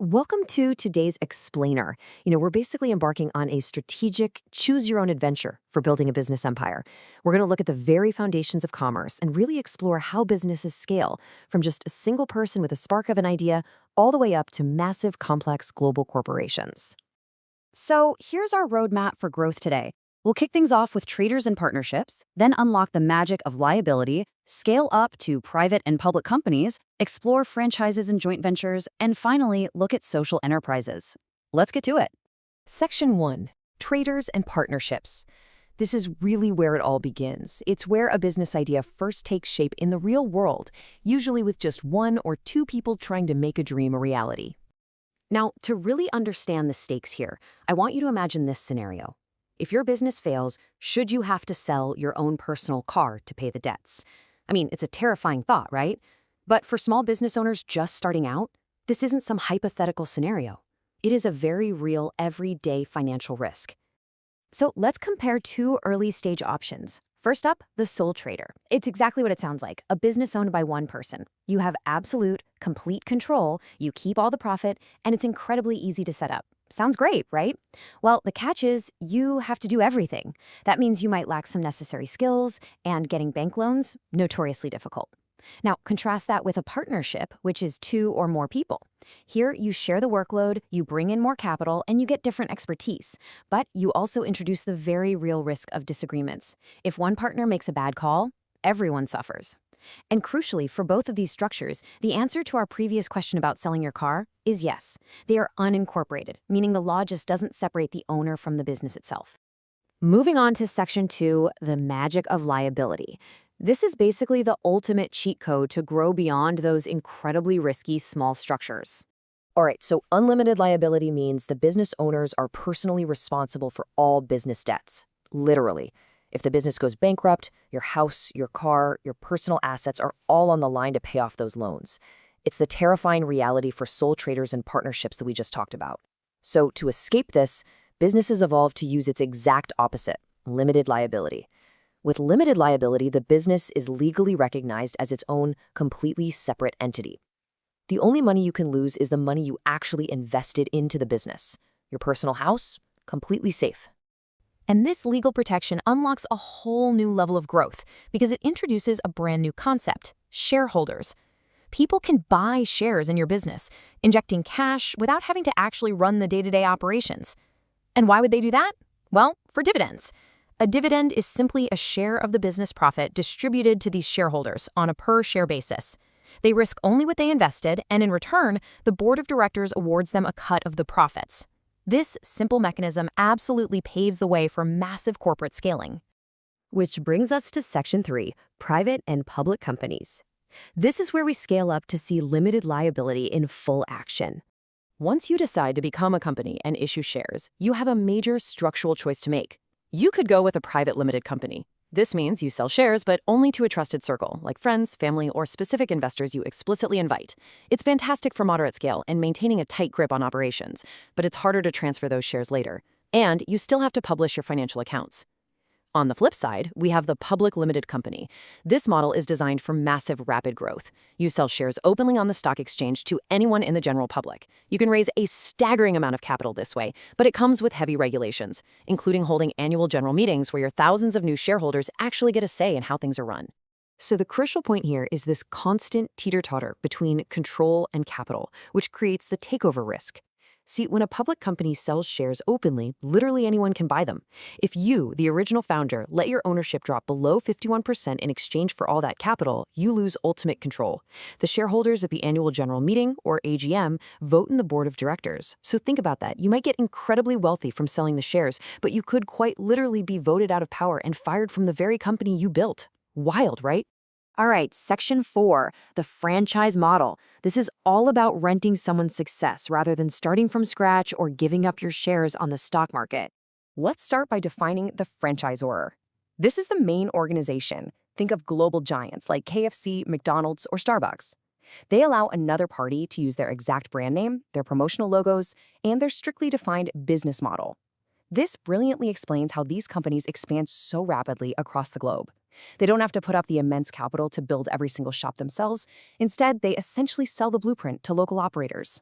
Welcome to today's explainer. We're basically embarking on a strategic, choose your own adventure for building a business empire. We're going to look at the very foundations of commerce and really explore how businesses scale from just a single person with a spark of an idea all the way up to massive, complex global corporations. So here's our roadmap for growth today. We'll kick things off with traders and partnerships, then unlock the magic of liability, scale up to private and public companies, explore franchises and joint ventures, and finally, look at social enterprises. Let's get to it. Section 1. Traders and partnerships. This is really where it all begins. It's where a business idea first takes shape in the real world, usually with just one or two people trying to make a dream a reality. Now, to really understand the stakes here, I want you to imagine this scenario. If your business fails, should you have to sell your own personal car to pay the debts? I mean, it's a terrifying thought, right? But for small business owners just starting out, this isn't some hypothetical scenario. It is a very real, everyday financial risk. So let's compare two early-stage options. First up, the sole trader. It's exactly what it sounds like, a business owned by one person. You have absolute, complete control, you keep all the profit, and it's incredibly easy to set up. Sounds great, right? Well, the catch is you have to do everything. That means you might lack some necessary skills, and getting bank loans, notoriously difficult. Now, contrast that with a partnership, which is two or more people. Here, you share the workload, you bring in more capital, and you get different expertise. But you also introduce the very real risk of disagreements. If one partner makes a bad call, everyone suffers. And crucially, for both of these structures, the answer to our previous question about selling your car is yes. They are unincorporated, meaning the law just doesn't separate the owner from the business itself. Moving on to Section 2, the magic of liability. This is basically the ultimate cheat code to grow beyond those incredibly risky small structures. All right, so unlimited liability means the business owners are personally responsible for all business debts, literally. If the business goes bankrupt, your house, your car, your personal assets are all on the line to pay off those loans. It's the terrifying reality for sole traders and partnerships that we just talked about. So to escape this, businesses evolved to use its exact opposite, limited liability. With limited liability, the business is legally recognized as its own completely separate entity. The only money you can lose is the money you actually invested into the business. Your personal house, completely safe. And this legal protection unlocks a whole new level of growth because it introduces a brand new concept, shareholders. People can buy shares in your business, injecting cash without having to actually run the day-to-day operations. And why would they do that? Well, for dividends. A dividend is simply a share of the business profit distributed to these shareholders on a per-share basis. They risk only what they invested, and in return, the board of directors awards them a cut of the profits. This simple mechanism absolutely paves the way for massive corporate scaling. Which brings us to Section 3, private and public companies. This is where we scale up to see limited liability in full action. Once you decide to become a company and issue shares, you have a major structural choice to make. You could go with a private limited company. This means you sell shares, but only to a trusted circle, like friends, family, or specific investors you explicitly invite. It's fantastic for moderate scale and maintaining a tight grip on operations, but it's harder to transfer those shares later. And you still have to publish your financial accounts. On the flip side, we have the public limited company. This model is designed for massive, rapid growth. You sell shares openly on the stock exchange to anyone in the general public. You can raise a staggering amount of capital this way, but it comes with heavy regulations, including holding annual general meetings where your thousands of new shareholders actually get a say in how things are run. So the crucial point here is this constant teeter-totter between control and capital, which creates the takeover risk. See, when a public company sells shares openly, literally anyone can buy them. If you, the original founder, let your ownership drop below 51% in exchange for all that capital, you lose ultimate control. The shareholders at the annual general meeting, or AGM, vote in the board of directors. So think about that. You might get incredibly wealthy from selling the shares, but you could quite literally be voted out of power and fired from the very company you built. Wild, right? All right, Section 4, the franchise model. This is all about renting someone's success rather than starting from scratch or giving up your shares on the stock market. Let's start by defining the franchisor. This is the main organization. Think of global giants like KFC, McDonald's, or Starbucks. They allow another party to use their exact brand name, their promotional logos, and their strictly defined business model. This brilliantly explains how these companies expand so rapidly across the globe. They don't have to put up the immense capital to build every single shop themselves. Instead, they essentially sell the blueprint to local operators.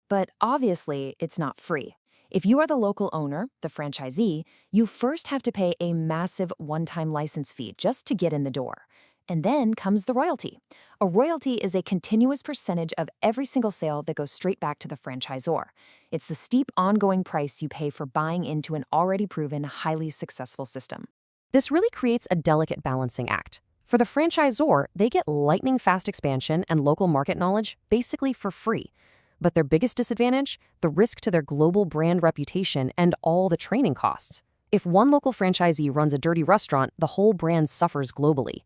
But obviously, it's not free. If you are the local owner, the franchisee, you first have to pay a massive one-time license fee just to get in the door. And then comes the royalty. A royalty is a continuous percentage of every single sale that goes straight back to the franchisor. It's the steep ongoing price you pay for buying into an already proven, highly successful system. This really creates a delicate balancing act. For the franchisor, they get lightning-fast expansion and local market knowledge basically for free. But their biggest disadvantage? The risk to their global brand reputation and all the training costs. If one local franchisee runs a dirty restaurant, the whole brand suffers globally.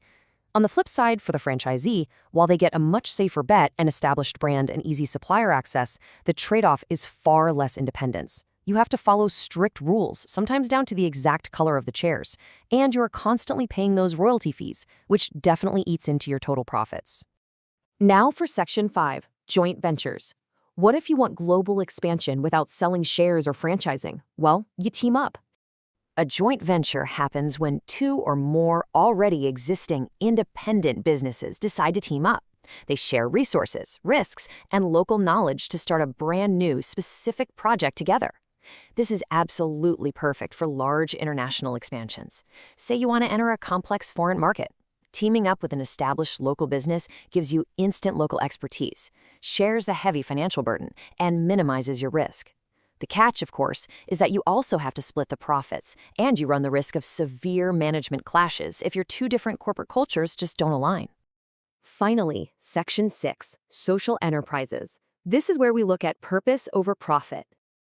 On the flip side, for the franchisee, while they get a much safer bet, an established brand, and easy supplier access, the trade-off is far less independence. You have to follow strict rules, sometimes down to the exact color of the chairs, and you're constantly paying those royalty fees, which definitely eats into your total profits. Now for Section 5, Joint Ventures. What if you want global expansion without selling shares or franchising? Well, you team up. A joint venture happens when two or more already existing independent businesses decide to team up. They share resources, risks, and local knowledge to start a brand new, specific project together. This is absolutely perfect for large international expansions. Say you want to enter a complex foreign market. Teaming up with an established local business gives you instant local expertise, shares the heavy financial burden, and minimizes your risk. The catch, of course, is that you also have to split the profits, and you run the risk of severe management clashes if your two different corporate cultures just don't align. Finally, Section 6, Social Enterprises. This is where we look at purpose over profit.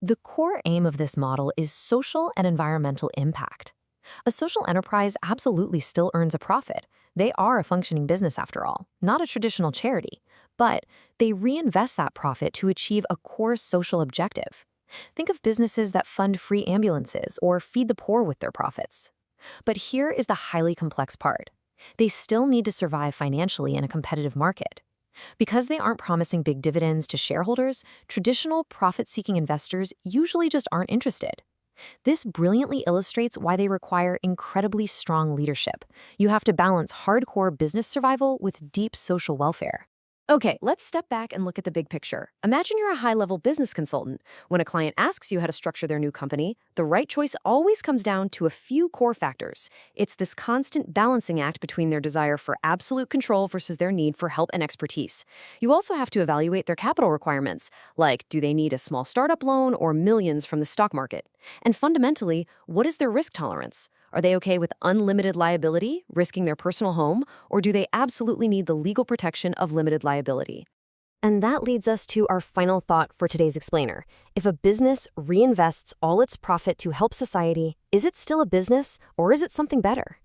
The core aim of this model is social and environmental impact. A social enterprise absolutely still earns a profit. They are a functioning business after all, not a traditional charity. But they reinvest that profit to achieve a core social objective. Think of businesses that fund free ambulances or feed the poor with their profits. But here is the highly complex part. They still need to survive financially in a competitive market. Because they aren't promising big dividends to shareholders, traditional profit-seeking investors usually just aren't interested. This brilliantly illustrates why they require incredibly strong leadership. You have to balance hardcore business survival with deep social welfare. Okay, let's step back and look at the big picture. Imagine you're a high-level business consultant. When a client asks you how to structure their new company, the right choice always comes down to a few core factors. It's this constant balancing act between their desire for absolute control versus their need for help and expertise. You also have to evaluate their capital requirements, like do they need a small startup loan or millions from the stock market? And fundamentally, what is their risk tolerance? Are they okay with unlimited liability, risking their personal home, or do they absolutely need the legal protection of limited liability? And that leads us to our final thought for today's explainer. If a business reinvests all its profit to help society, is it still a business, or is it something better?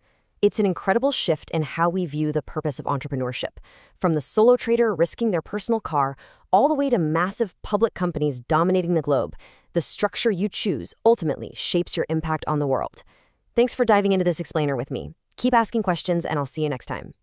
It's an incredible shift in how we view the purpose of entrepreneurship. From the solo trader risking their personal car, all the way to massive public companies dominating the globe, the structure you choose ultimately shapes your impact on the world. Thanks for diving into this explainer with me. Keep asking questions, and I'll see you next time.